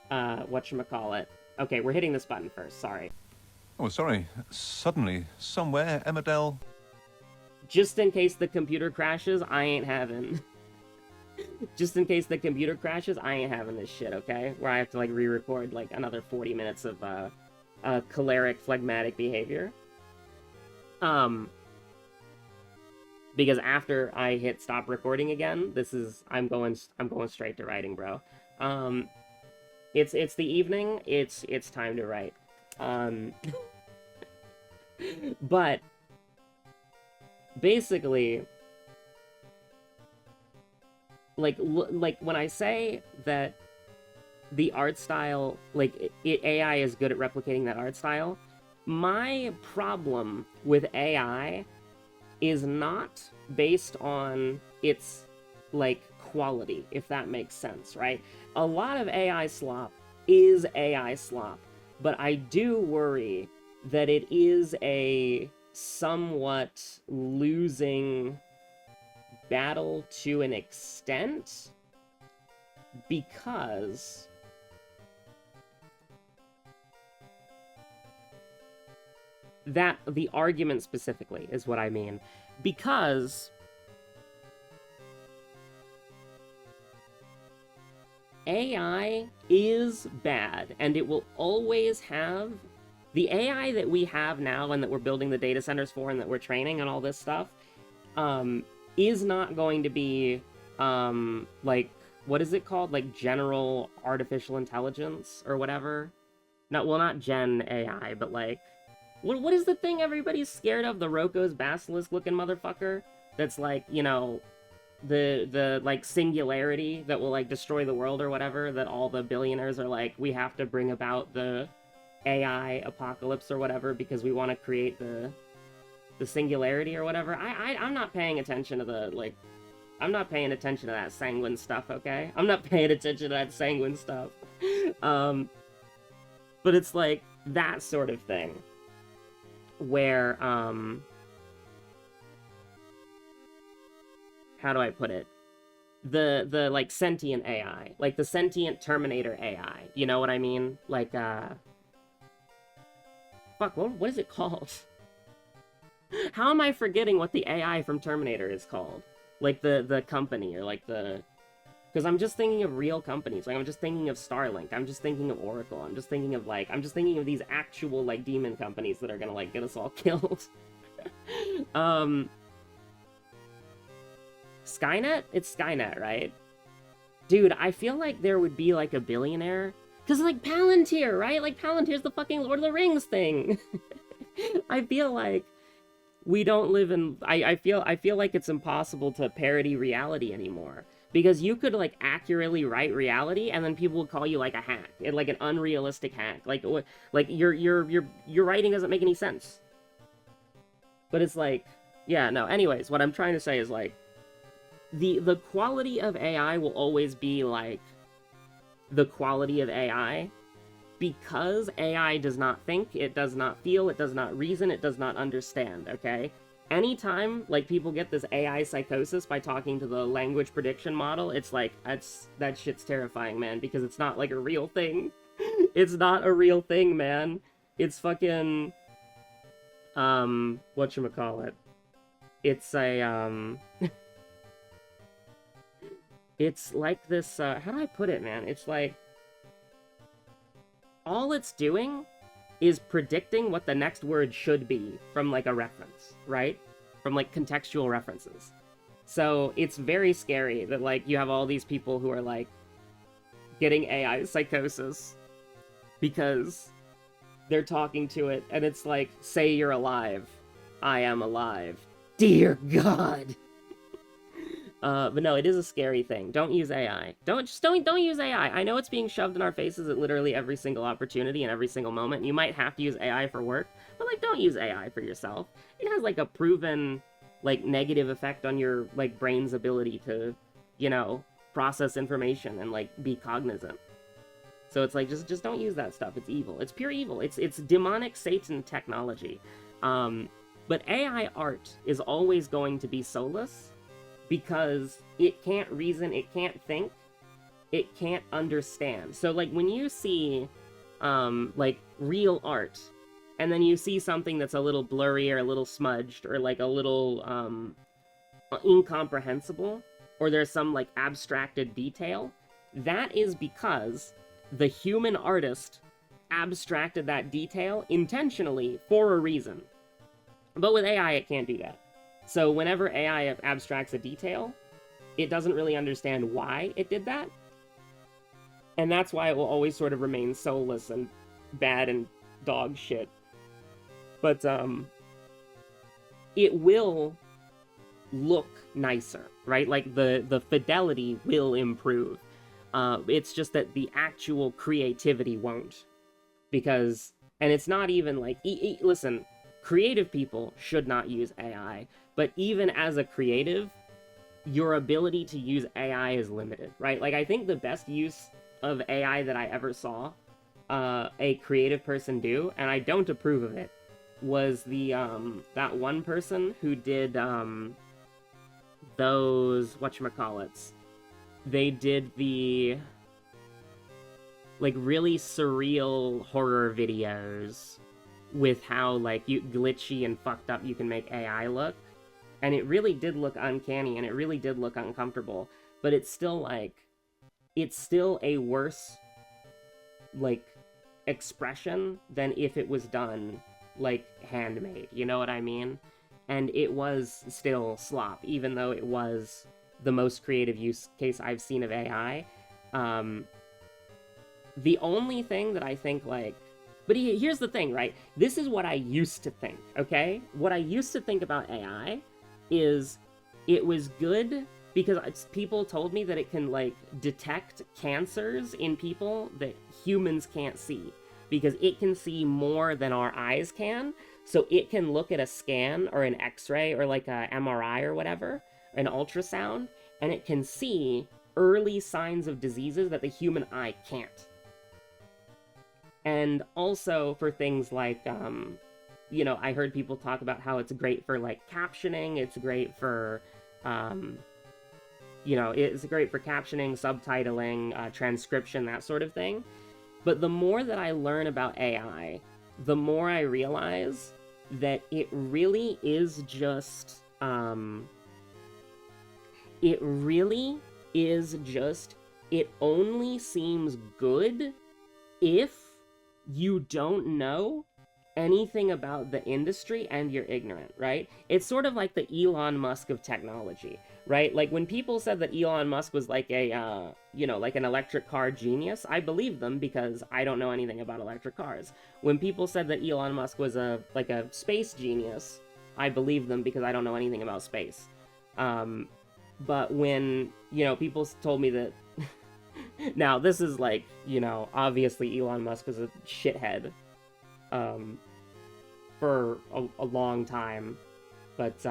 whatchamacallit. Okay, we're hitting this button first, sorry. Oh, sorry. Suddenly, somewhere, Emmerdale... Just in case the computer crashes, I ain't having... Just in case the computer crashes, I ain't having this shit, okay? Where I have to, like, re-record, like, another 40 minutes of, choleric, phlegmatic behavior. Because after I hit stop recording again, I'm going straight to writing, bro. It's the evening, it's time to write. But basically, like when I say that the art style, like AI is good at replicating that art style, my problem with AI is not based on its like quality, if that makes sense, right? A lot of AI slop is AI slop, but I do worry that it is a somewhat losing battle to an extent, because that, the argument specifically is what I mean, because AI is bad, and it will always have... The AI that we have now and that we're building the data centers for and that we're training and all this stuff, is not going to be, like, what is it called? Like, general artificial intelligence or whatever? Not, well, not Gen AI, but like, what is the thing everybody's scared of? The Roko's basilisk looking motherfucker? That's like, you know, the like singularity that will like destroy the world or whatever, that all the billionaires are like, we have to bring about the AI apocalypse or whatever because we want to create the singularity or whatever. I'm not paying attention to the, like, I'm not paying attention to that sanguine stuff, okay? I'm not paying attention to that sanguine stuff. But it's like that sort of thing where, how do I put it? The like sentient AI, like the sentient Terminator AI, you know what I mean? Like, fuck, what is it called? How am I forgetting what the AI from Terminator is called? Like the company, or like the... Because I'm just thinking of real companies. Like, I'm just thinking of Starlink. I'm just thinking of Oracle. I'm just thinking of, like... I'm just thinking of these actual, like, demon companies that are gonna, like, get us all killed. Skynet? It's Skynet, right? Dude, I feel like there would be, like, a billionaire... Because, like, Palantir, right? Like, Palantir's the fucking Lord of the Rings thing! I feel like... we don't live in... I feel like it's impossible to parody reality anymore. Because you could, like, accurately write reality, and then people would call you, like, a hack. Like, an unrealistic hack. Like your writing doesn't make any sense. But it's like... yeah, no, anyways, what I'm trying to say is, like... the quality of AI will always be, like... the quality of AI. Because AI does not think, it does not feel, it does not reason, it does not understand, okay? Anytime, like, people get this AI psychosis by talking to the language prediction model, it's like, that shit's terrifying, man, because it's not, like, a real thing. It's not a real thing, man. It's fucking... whatchamacallit? It's a, it's like this, how do I put it, man? It's like... all it's doing is predicting what the next word should be from, like, a reference, right? From, like, contextual references. So it's very scary that, like, you have all these people who are, like, getting AI psychosis because they're talking to it, and it's like, say you're alive. I am alive. Dear God! But no, it is a scary thing. Don't use AI. Don't use AI. I know it's being shoved in our faces at literally every single opportunity and every single moment. You might have to use AI for work, but, like, don't use AI for yourself. It has, like, a proven, like, negative effect on your, like, brain's ability to, you know, process information and, like, be cognizant. So it's like, just don't use that stuff. It's evil. It's pure evil. It's demonic Satan technology. But AI art is always going to be soulless, because it can't reason, it can't think, it can't understand. So, like, when you see, like, real art, and then you see something that's a little blurry or a little smudged or, like, a little, incomprehensible, or there's some, like, abstracted detail, that is because the human artist abstracted that detail intentionally for a reason. But with AI, it can't do that. So whenever AI abstracts a detail, it doesn't really understand why it did that. And that's why it will always sort of remain soulless and bad and dog shit. But, it will look nicer, right? Like, the fidelity will improve. It's just that the actual creativity won't. Because, and it's not even like, listen, creative people should not use AI. But even as a creative, your ability to use AI is limited, right? Like, I think the best use of AI that I ever saw a creative person do, and I don't approve of it, was the, that one person who did, those, whatchamacallits, they did the, like, really surreal horror videos with how, like, glitchy and fucked up you can make AI look. And it really did look uncanny, and it really did look uncomfortable. But it's still, like... it's still a worse, like, expression than if it was done, like, handmade. You know what I mean? and it was still slop, even though it was the most creative use case I've seen of AI. The only thing that I think, like... But here's the thing, right? This is what I used to think, okay? What I used to think about AI is it was good because people told me that it can, like, detect cancers in people that humans can't see. Because it can see more than our eyes can. So it can look at a scan or an X-ray or, like, a MRI or whatever, an ultrasound, and it can see early signs of diseases that the human eye can't. And also for things like, you know, I heard people talk about how it's great for, like, captioning, it's great for, you know, it's great for captioning, subtitling, transcription, that sort of thing. But the more that I learn about AI, the more I realize that it really is just, it only seems good if you don't know anything about the industry and you're ignorant, right? It's sort of like the Elon Musk of technology, right? Like when people said that Elon Musk was like a, you know, like an electric car genius, I believed them because I don't know anything about electric cars. When people said that Elon Musk was like a space genius, I believed them because I don't know anything about space. But when, you know, people told me that... Now, this is like, you know, obviously Elon Musk was a shithead for a long time, but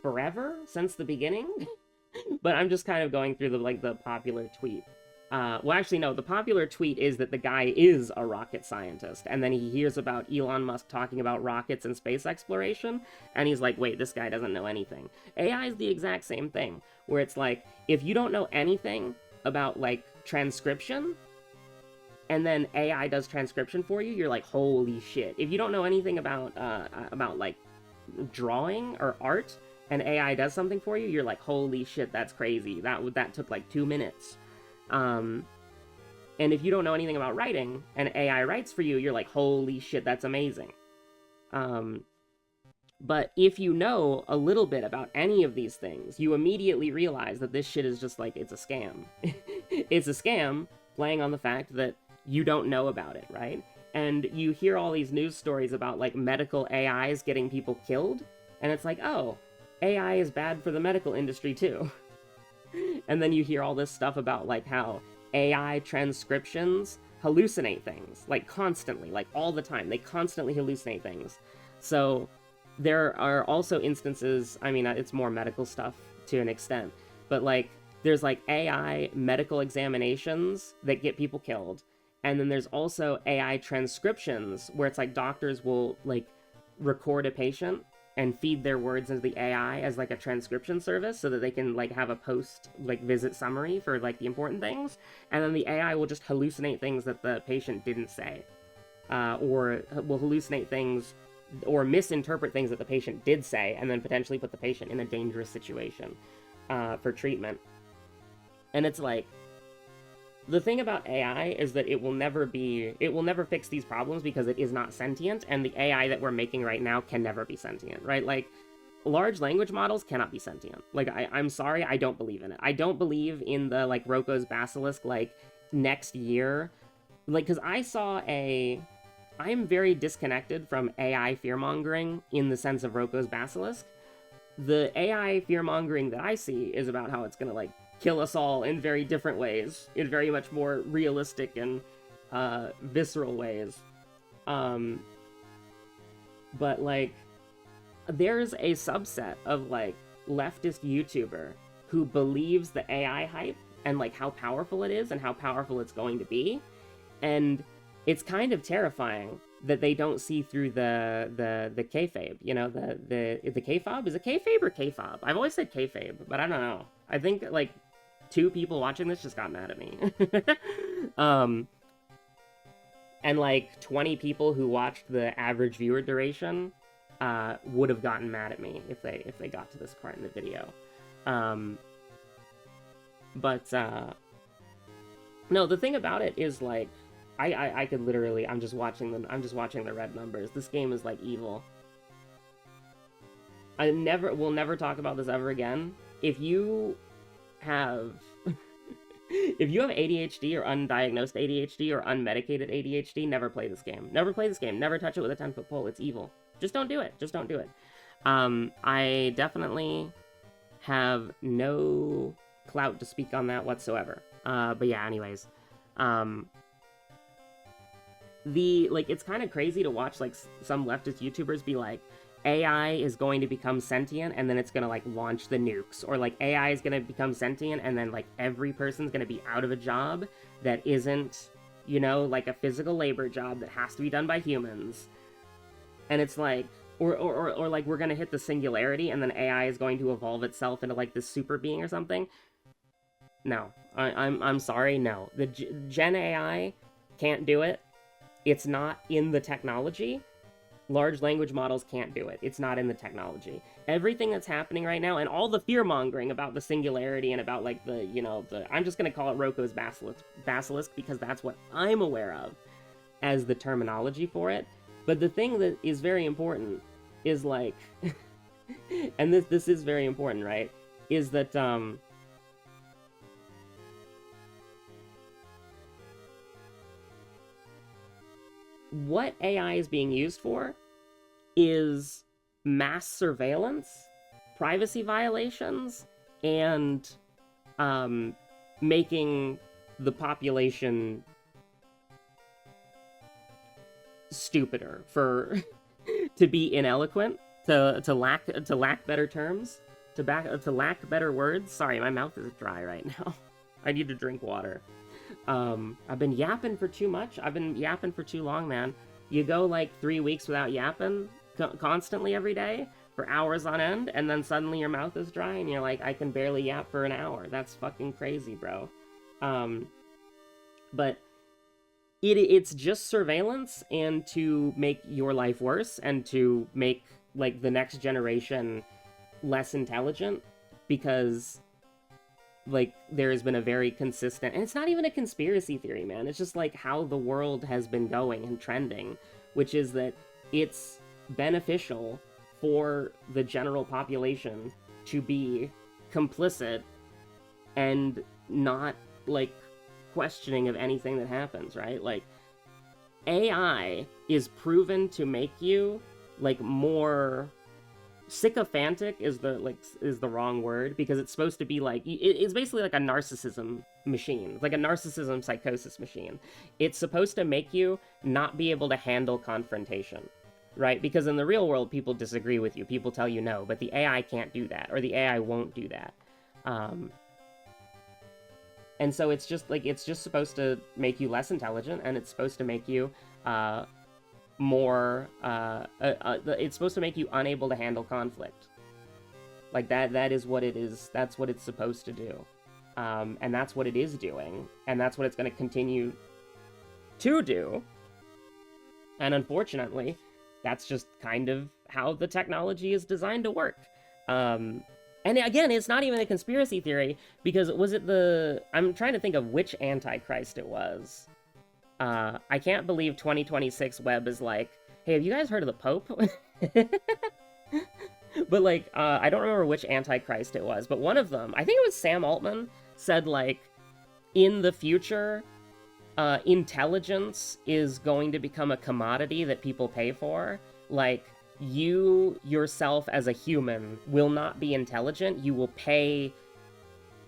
forever since the beginning. But I'm just kind of going through the popular tweet. Well, actually, no, the popular tweet is that the guy is a rocket scientist, and then he hears about Elon Musk talking about rockets and space exploration, and he's like, wait, this guy doesn't know anything. AI is the exact same thing, where it's like, if you don't know anything about, like, transcription, and then AI does transcription for you, you're like, holy shit. If you don't know anything about like, drawing or art, and AI does something for you, you're like, holy shit, that's crazy. That took, like, 2 minutes. And if you don't know anything about writing, and AI writes for you, you're like, holy shit, that's amazing. But if you know a little bit about any of these things, you immediately realize that this shit is just like, it's a scam. It's a scam playing on the fact that you don't know about it, right? And you hear all these news stories about, like, medical AIs getting people killed, and it's like, oh, AI is bad for the medical industry too. And then you hear all this stuff about, like, how AI transcriptions hallucinate things, like, constantly, like, all the time. They constantly hallucinate things. So there are also instances, I mean, it's more medical stuff to an extent, but, like, there's, like, AI medical examinations that get people killed. And then there's also AI transcriptions where it's like doctors will, like, record a patient and feed their words into the AI as, like, a transcription service so that they can, like, have a post, like, visit summary for, like, the important things. And then the AI will just hallucinate things that the patient didn't say. Or will hallucinate things or misinterpret things that the patient did say and then potentially put the patient in a dangerous situation for treatment. And it's like, the thing about AI is that it will never fix these problems because it is not sentient, and the AI that we're making right now can never be sentient, right? Like, large language models cannot be sentient. Like, I'm sorry, I don't believe in it. I don't believe in the, like, Roko's Basilisk, like, next year. Like, because I'm very disconnected from AI fear-mongering in the sense of Roko's Basilisk. The AI fear-mongering that I see is about how it's gonna, like, kill us all in very different ways, in very much more realistic and visceral ways. But, like, there's a subset of, like, leftist YouTuber who believes the AI hype and, like, how powerful it is and how powerful it's going to be. And it's kind of terrifying that they don't see through the kayfabe, you know, the kayfabe? Is it kayfabe or kayfabe? I've always said kayfabe, but I don't know. I think, like, 2 people watching this just got mad at me. And, like, 20 people who watched the average viewer duration would have gotten mad at me if they got to this part in the video. No, the thing about it is, like, I could literally, I'm just watching the red numbers. This game is like evil. We'll never talk about this ever again. If you have if you have ADHD or undiagnosed ADHD or unmedicated ADHD, never play this game. Never play this game. Never touch it with a 10-foot pole. It's evil. Just don't do it. Just don't do it. I definitely have no clout to speak on that whatsoever. But yeah, anyways. It's kind of crazy to watch, like, some leftist YouTubers be like, AI is going to become sentient, and then it's gonna, like, launch the nukes. Or, like, AI is gonna become sentient, and then, like, every person's gonna be out of a job that isn't, you know, like, a physical labor job that has to be done by humans. And it's like, or like, we're gonna hit the singularity, and then AI is going to evolve itself into, like, this super being or something. No. I'm sorry, no. The Gen AI can't do it. It's not in the technology. Large language models can't do it. It's not in the technology. Everything that's happening right now, and all the fear-mongering about the singularity and about, like, the, you know, I'm just going to call it Roko's basilisk because that's what I'm aware of as the terminology for it. But the thing that is very important is, like, and this is very important, right, is that, what AI is being used for is mass surveillance, privacy violations, and making the population stupider, for to be ineloquent, to lack better terms, to lack better words. Sorry, my mouth is dry right now. I need to drink water. I've been yapping for too much. I've been yapping for too long, man. You go like 3 weeks without yapping constantly every day for hours on end, and then suddenly your mouth is dry and you're like, I can barely yap for an hour. That's fucking crazy, bro. But it's just surveillance, and to make your life worse, and to make, like, the next generation less intelligent, because, like, there has been a very consistent, and it's not even a conspiracy theory, man, it's just, like, how the world has been going and trending, which is that it's beneficial for the general population to be complicit and not, like, questioning of anything that happens, right? Like, AI is proven to make you, like, more sycophantic is the wrong word, because it's supposed to be like, it's basically like a narcissism machine. It's like a narcissism psychosis machine. It's supposed to make you not be able to handle confrontation, right? Because in the real world, people disagree with you, people tell you no, but the AI can't do that, or the AI won't do that. And so it's just supposed to make you less intelligent, and it's supposed to make you more it's supposed to make you unable to handle conflict. Like, that is what it is. That's what it's supposed to do. And that's what it is doing, and that's what it's going to continue to do. And unfortunately, that's just kind of how the technology is designed to work. And again, it's not even a conspiracy theory, because I'm trying to think of which Antichrist it was. I can't believe 2026 Web is like, hey, have you guys heard of the Pope? But, like, I don't remember which Antichrist it was, but one of them, I think it was Sam Altman, said, like, in the future, intelligence is going to become a commodity that people pay for. Like, you yourself as a human will not be intelligent. You will pay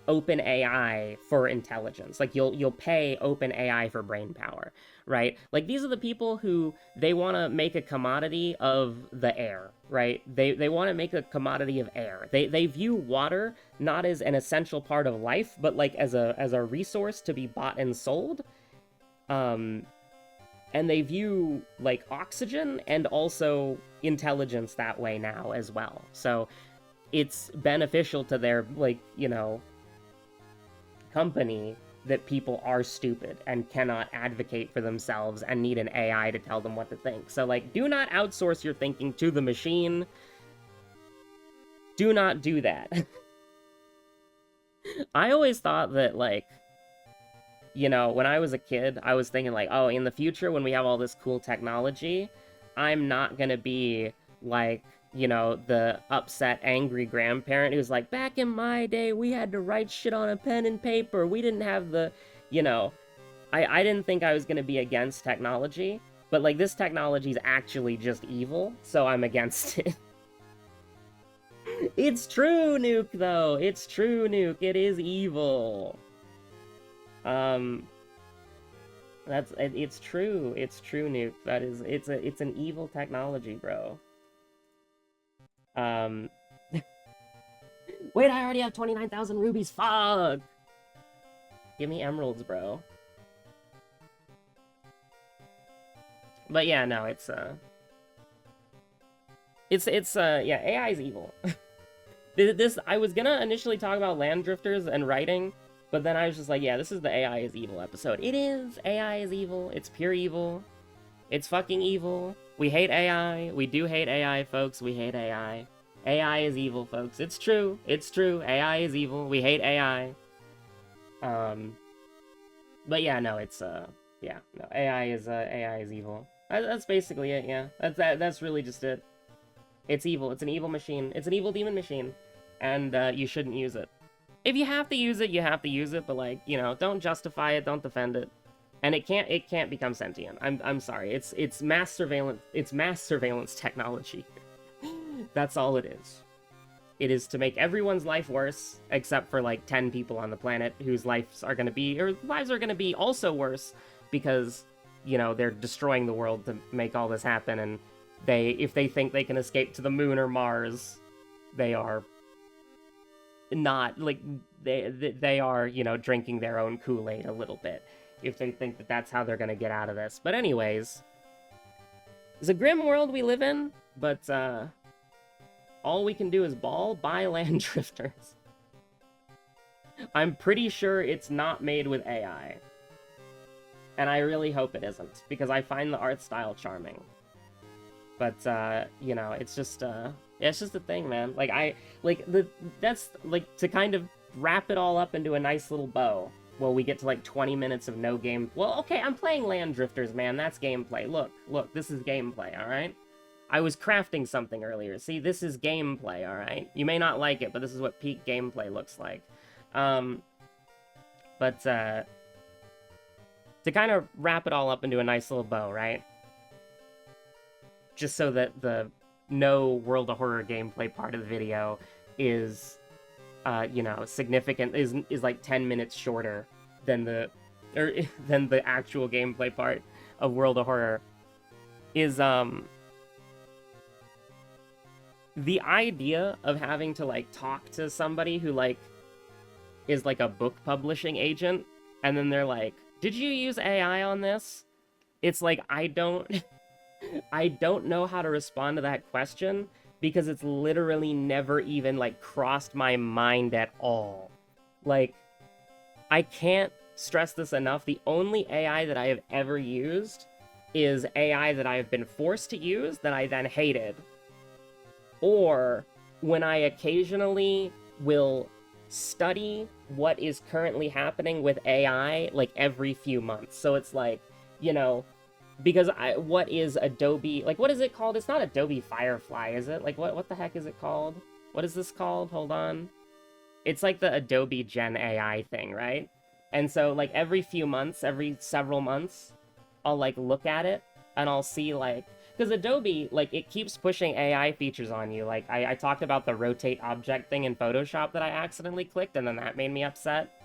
OpenAI for intelligence. Like, you'll pay OpenAI for brain power, right? Like, these are the people who, they want to make a commodity of the air, right? They want to make a commodity of air. They view water not as an essential part of life, but, like, as a resource to be bought and sold. And they view, like, oxygen and also intelligence that way now as well. So it's beneficial to their, like, you know, company that people are stupid and cannot advocate for themselves and need an AI to tell them what to think. So, like, do not outsource your thinking to the machine. Do not do that. I always thought that, like, you know, when I was a kid, I was thinking like, oh, in the future when we have all this cool technology, I'm not gonna be like, you know, the upset, angry grandparent who's like, back in my day, we had to write shit on a pen and paper. We didn't have the, you know, I didn't think I was gonna be against technology, but like this technology is actually just evil, so I'm against it. It's true, Nuke, though. It's true, Nuke. It is evil. It's true. It's true, Nuke. It's an evil technology, bro. Wait, I already have 29,000 rubies. Fuck. Give me emeralds, bro. But yeah, no, yeah, AI is evil. I was gonna initially talk about land drifters and writing, but then I was just like, yeah, this is the AI is evil episode. It is. AI is evil. It's pure evil. It's fucking evil. We hate AI. We do hate AI, folks. We hate AI. AI is evil, folks. It's true. It's true. AI is evil. We hate AI. But yeah, no, yeah, no, AI is evil. That's basically it, yeah. That's really just it. It's evil. It's an evil machine. It's an evil demon machine. And you shouldn't use it. If you have to use it, you have to use it, but like, you know, don't justify it, don't defend it. And it can't become sentient. I'm sorry. It's mass surveillance technology. That's all it is. It is to make everyone's life worse, except for like 10 people on the planet whose lives are gonna be also worse because, you know, they're destroying the world to make all this happen, and if they think they can escape to the moon or Mars, they are not, like, they are, you know, drinking their own Kool-Aid a little bit, if they think that that's how they're gonna get out of this. But anyways, it's a grim world we live in, but, all we can do is buy land drifters. I'm pretty sure it's not made with AI. And I really hope it isn't, because I find the art style charming. But, you know, it's just a thing, man. That's, like, to kind of wrap it all up into a nice little bow. Well, we get to, like, 20 minutes of no game. Well, okay, I'm playing land drifters, man. That's gameplay. Look, this is gameplay, alright? I was crafting something earlier. See, this is gameplay, alright? You may not like it, but this is what peak gameplay looks like. To kind of wrap it all up into a nice little bow, right? Just so that the no World of Horror gameplay part of the video is, you know, significant, is like 10 minutes shorter than the actual gameplay part of World of Horror, is, the idea of having to, like, talk to somebody who, like, is, like, a book publishing agent, and then they're like, did you use AI on this? It's like, I don't know how to respond to that question, because it's literally never even, like, crossed my mind at all. Like, I can't stress this enough. The only AI that I have ever used is AI that I have been forced to use that I then hated. Or when I occasionally will study what is currently happening with AI, like, every few months. So it's like, you know, because what is Adobe, like, what is it called? It's not Adobe Firefly, is it? Like, what the heck is it called? What is this called? Hold on. It's like the Adobe Gen AI thing, right? And so, like, every few months, every several months, I'll, like, look at it, and I'll see, like, because Adobe, like, it keeps pushing AI features on you. Like, I talked about the rotate object thing in Photoshop that I accidentally clicked, and then that made me upset.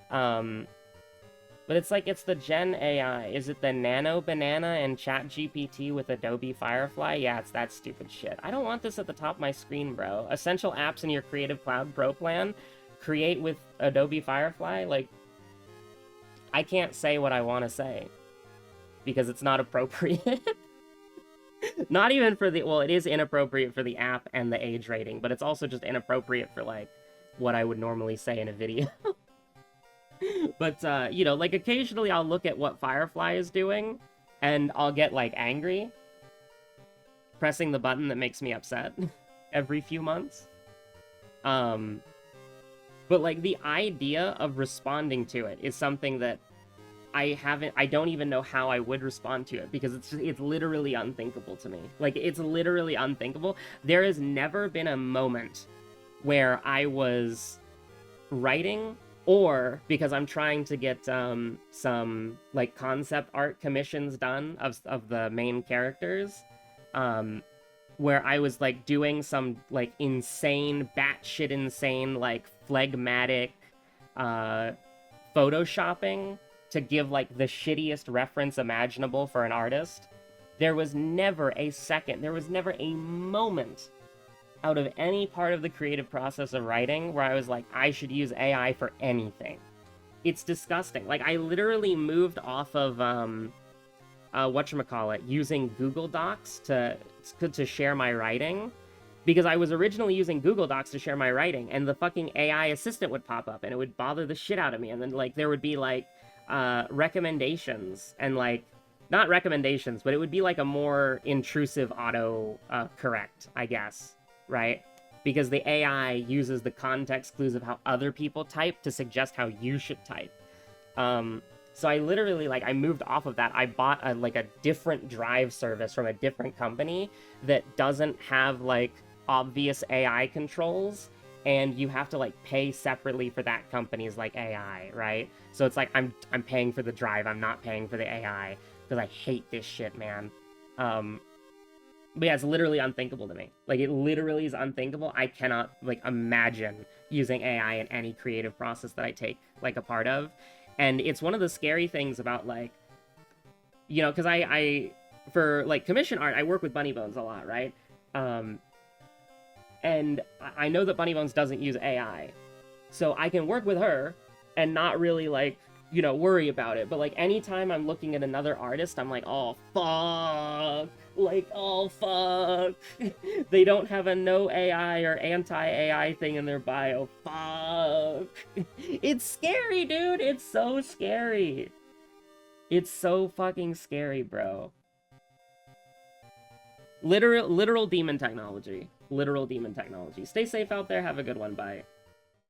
But it's like, it's the Gen AI. Is it the Nano Banana and ChatGPT with Adobe Firefly? Yeah, it's that stupid shit. I don't want this at the top of my screen, bro. Essential apps in your Creative Cloud Pro plan. Create with Adobe Firefly? Like, I can't say what I want to say, because it's not appropriate. Not even for the, well, it is inappropriate for the app and the age rating, but it's also just inappropriate for, like, what I would normally say in a video. But, you know, like, occasionally I'll look at what Firefly is doing, and I'll get, like, angry, pressing the button that makes me upset every few months. But, like, the idea of responding to it is something that I don't even know how I would respond to it, because it's literally unthinkable to me. Like, it's literally unthinkable. There has never been a moment where I was writing, or because I'm trying to get some like concept art commissions done of the main characters, where I was like doing some like insane, batshit insane, like phlegmatic photoshopping to give like the shittiest reference imaginable for an artist. There was never a second, there was never a moment out of any part of the creative process of writing where I was like, I should use AI for anything. It's disgusting. Like, I literally moved off of whatchamacallit, using Google Docs to share my writing, because I was originally using Google Docs to share my writing, and the fucking AI assistant would pop up and it would bother the shit out of me. And then like there would be like recommendations, and like, not recommendations, but it would be like a more intrusive auto correct, I guess, right? Because the AI uses the context clues of how other people type to suggest how you should type. So I literally, like, I moved off of that. I bought a different drive service from a different company that doesn't have like obvious AI controls, and you have to like pay separately for that company's like AI, right? So it's like I'm paying for the drive, I'm not paying for the AI, because I hate this shit, man. But yeah, it's literally unthinkable to me. Like, it literally is unthinkable. I cannot like imagine using AI in any creative process that I take like a part of. And it's one of the scary things about, like, you know, because I for like commission art, I work with Bunny Bones a lot, right? And I know that Bunny Bones doesn't use AI, so I can work with her and not really like, you know, worry about it. But like anytime I'm looking at another artist, I'm like, oh fuck, like, oh fuck, they don't have a no AI or anti-AI thing in their bio. Fuck. It's scary, dude. It's so scary. It's so fucking scary, bro. Literal demon technology. Literal demon technology. Stay safe out there. Have a good one. Bye.